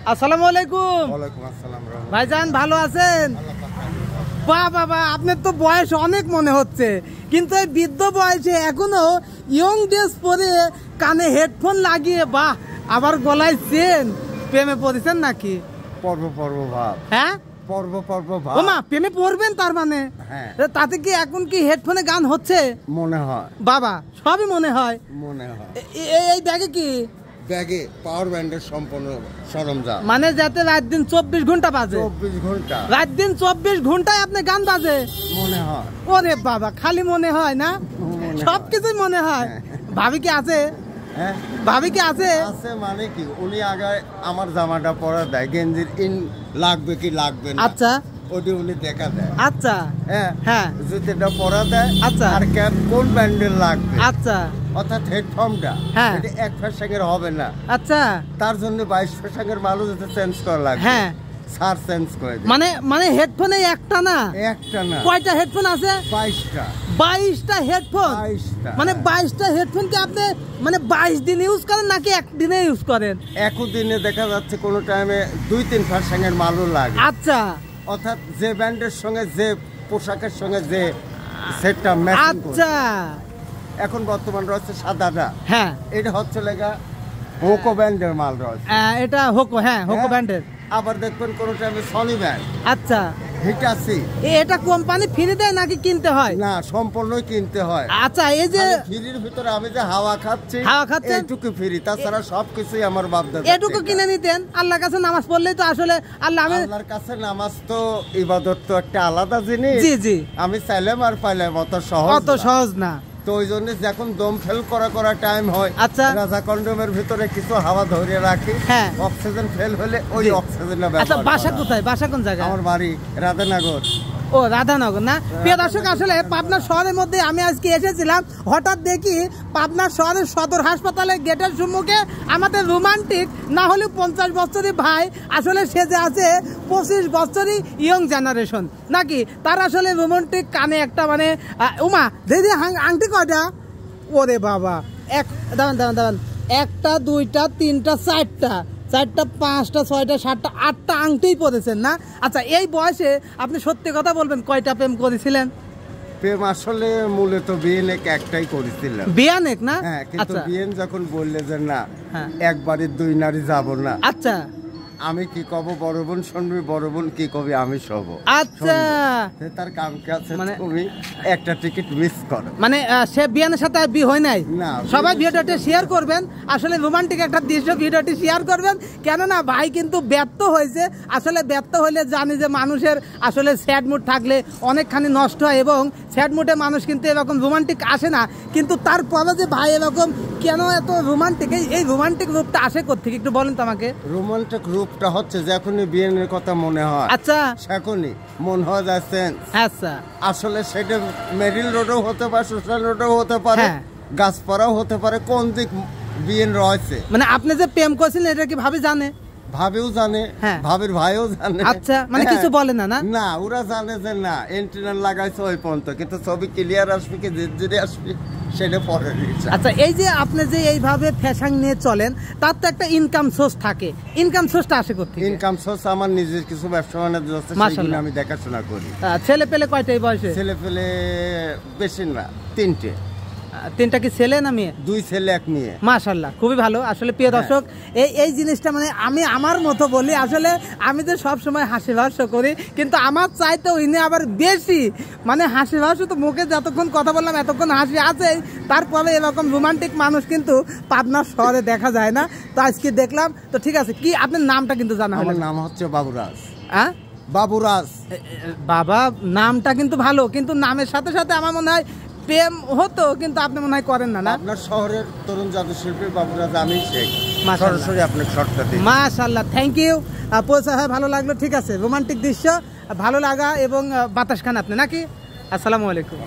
আসসালামু আলাইকুম। ওয়ালাইকুম আসসালাম। ভাইজান ভালো আছেন? বাহ বাবা, আপনার তো বয়স অনেক মনে হচ্ছে, কিন্তু এই বৃদ্ধ বয়সে এখনো ইয়ং ড্রেস পরে কানে হেডফোন লাগিয়ে বাহ, আবার গলায় চেন। প্রেমে পড়েছেন নাকি? পর্ব ভাব। হ্যাঁ, পর্ব ভাব। ওমা, প্রেমে পড়বেন তার মানে? হ্যাঁ। তাতে কি এখন কি হেডফোনে গান হচ্ছে? মনে হয় বাবা, সবই মনে হয়। এই ব্যাগে কি? ব্যাগে পাওয়ার ব্যান্ডের সম্পূর্ণ সরঞ্জাম। মানে যাতে রাত দিন 24 ঘন্টা বাজে? 24 ঘন্টা। রাত দিন 24 ঘন্টায় আপনি গান বাজে? মনে হয়। ওরে বাবা, খালি মনে হয় না, সবকিছুই মনে হয়। ভাবি কি আছে? হ্যাঁ, ভাবি কি আছে? আছে মানে কি, উনি আগে আমার জামাটা পরা দেয়, গেঞ্জির ইন লাগবে কি লাগবে না, আচ্ছা, ওটি উনি দেখা দেয়। আচ্ছা, হ্যাঁ হ্যাঁ, জুতিটা পরা দেয়। আচ্ছা, আর ক্যাপ কোন ব্যান্ডের লাগবে, আচ্ছা, অর্থাৎ হেডফোনটা হ্যাঁ, এটা এক ফ্যাশনের হবে না। আচ্ছা, তার জন্য 22 ফ্যাশনের মালও যেতে চেঞ্জ করা লাগবে। হ্যাঁ, সার চেঞ্জ করে দেয়। মানে হেডফোনে একটা না, একটা না, কয়টা হেডফোন আছে? 22টা। 22টা হেডফোন? 22টা। মানে 22টা হেডফোন কি আপনি মানে 22 দিন ইউজ করেন নাকি একদিনে ইউজ করেন? একদিনে দেখা যাচ্ছে কোন টাইমে 2-3 ফ্যাশনের মালও লাগে। আচ্ছা, অর্থাৎ যে ব্যান্ডের সঙ্গে যে পোশাকের সঙ্গে যে সেটটা ম্যাচিং করে। আচ্ছা, এখন বর্তমান রয়েছে সাদাটা। হ্যাঁ, এটা হচ্ছে লেগা হোকো ব্যান্ডের মাল রয়েছে। এটা হোকো, হ্যাঁ, হোকো ব্র্যান্ডের। আবার দেখবেন কোন টাইমে সনি ব্যান্ড। আচ্ছা, হিটাচি। এটা কোম্পানি ফ্রি দেয় নাকি কিনতে হয়? না, সম্পূর্ণই কিনতে হয়। আচ্ছা, এই যে ফ্রির ভিতরে আমি যে হাওয়া খাচ্ছি, এইটুকু ফ্রি, তাছাড়া সবকিছুই আমার বাপ দাদা। এটুকু কিনে নিতেন, আল্লাহর কাছে নামাজ পড়লেই তো আসলে আল্লাহর কাছে নামাজ তো ইবাদত তো একটা আলাদা জিনিস। জি জি, আমি চাইলাম আর পাইলাম অত সহজ না। তো ওই জন্য যখন দম ফেল করা টাইম হয়, আচ্ছা, রাজা কন্ডোমের ভিতরে কিছু হাওয়া ধরে রাখি। হ্যাঁ, অক্সিজেন ফেল হলে ওই অক্সিজেনটা ব্যবহার। আচ্ছা, বাসা কোথায়? বাসা কোন জায়গায়? আমার বাড়ি রাধানগর। ও, রাধানগর না? প্রিয় দর্শক, আসলে পাবনা শহরের মধ্যে আমি আজকে এসেছিলাম, হঠাৎ দেখি পাবনা শহরের সদর হাসপাতালের গেটের সম্মুখে আমাদের রোমান্টিক না হলে 50 বছরই ভাই আসলে সেজে আছে 25 বছরই ইয়ং জেনারেশন নাকি। তার আসলে রোমান্টিক কানে একটা মানে উমা দিদি আংটি কয়টা? ওরে বাবা, দাঁড়ান, 1টা 2টা 3টা 4টা 5টা 6টা 7টা 8টা আংটিই পরেছেন না? আচ্ছা, এই বয়সে আপনি সত্যি কথা বলবেন, কয়টা প্রেম করেছিলেন? প্রেম আসলে মূলত বিয়েনেক একটাই করেছিলাম। বিয়ানেক না? হ্যাঁ, কিন্তু বিয়েন যখন বললে যে না, হ্যাঁ, একবারে 2 নারী যাব না। আচ্ছা, আমি কি কব, বড় বোন শুনবি, বড় বোন কি কবি আমি সব। আচ্ছা, তার কাম কাছে তুমি একটা টিকিট মিস করো। মানে সে বিয়ানের সাথে বিয়ে হয় নাই না। সবাই ভিডিওটি শেয়ার করবেন, আসলে রোমান্টিক একটা দৃশ্য ভিডিওটি শেয়ার করবেন, কেননা ভাই কিন্তু ব্যর্থ হয়েছে। আসলে ব্যর্থ হইলে জানি যে মানুষের আসলে স্যাড মুড থাকলে অনেকখানি নষ্ট হয়, এবং স্যাড মুডে মানুষ কিন্তু এরকম রোমান্টিক আসে না। কিন্তু তারপরে যে ভাই এরকম কেন এত রোমান্টিক, এই রোমান্টিক রূপটা আসে কোত্থেকে একটু বলেন তো আমাকে। রোমান্টিক রূপটা হচ্ছে যখনই বিয়ের কথা মনে হয়, আচ্ছা, সেখনই মন হয়ে যাচ্ছে। আচ্ছা, আসলে সেটা মেরিল রোডও হতে পারে, সোশ্যাল রোডও হতে পারে, গাছপাড়াও হতে পারে, কোন দিক বিয়ে রয়েছে। মানে আপনি যে প্রেম করছেন এটা কি ভাবি জানে? ভাবিও জানে, ভাবির ভাইও জানে। আচ্ছা, মানে কিছু বলে না? না, ওরা জানে যে না এন্টিনার লাগাইছে ওই পর্যন্ত, কিন্তু ছবি ক্লিয়ার আসবে কি যদি আসবে সেটা পরের বিষয়। আচ্ছা, এই যে আপনি যে এইভাবে ফ্যাশন নিয়ে চলেন, তার তো একটা ইনকাম সোর্স থাকে, ইনকাম সোর্সটা আসে কোত্থেকে? ইনকাম সোর্স আমার নিজের কিছু ব্যবসা বাণিজ্য আছে, সেগুলো আমি দেখাশোনা করি। ছেলে পেলে কয়টা এই বয়সে? ছেলে পেলে বেশি না, 3টে। 3টা কি ছেলে না মেয়ে? 2 ছেলে 1 মেয়ে। মাশাআল্লাহ, খুবই ভালো। আসলে প্রিয় দর্শক, এই জিনিসটা মানে আমি আমার মতো বলি, আসলে আমি তো সব সময় হাসি হাস্য করি, কিন্তু আমার চাইতেও ইনি আবার বেশি মানে হাসি হাস্য। তো মুখে যতক্ষণ কথা বললাম এতক্ষণ হাসি আছে, তারপরে এরকম রোমান্টিক মানুষ কিন্তু পাবনা শহরে দেখা যায় না। তো আজকে দেখলাম। তো ঠিক আছে, কি আপনার নামটা কিন্তু জানা হলো? আমার নাম হচ্ছে বাবুরাজ। হ্যাঁ, বাবুরাজ। বাবা, নামটা কিন্তু ভালো, কিন্তু নামের সাথে সাথে আমার মনে হয় প্রেম হতো, কিন্তু আপনি মনে হয় করেন না? না, আপনার শহরের তরুণ জাদু শিল্পী বাবুরাজ আমি, সরাসরি আপনার শর্টটা দিই। মাশাআল্লাহ, থ্যাংক ইউ। পৌঁছা হয় ভালো লাগলো। ঠিক আছে, রোমান্টিক দৃশ্য ভালো লাগা এবং বাতাস খান আপনি নাকি? আসসালামু আলাইকুম।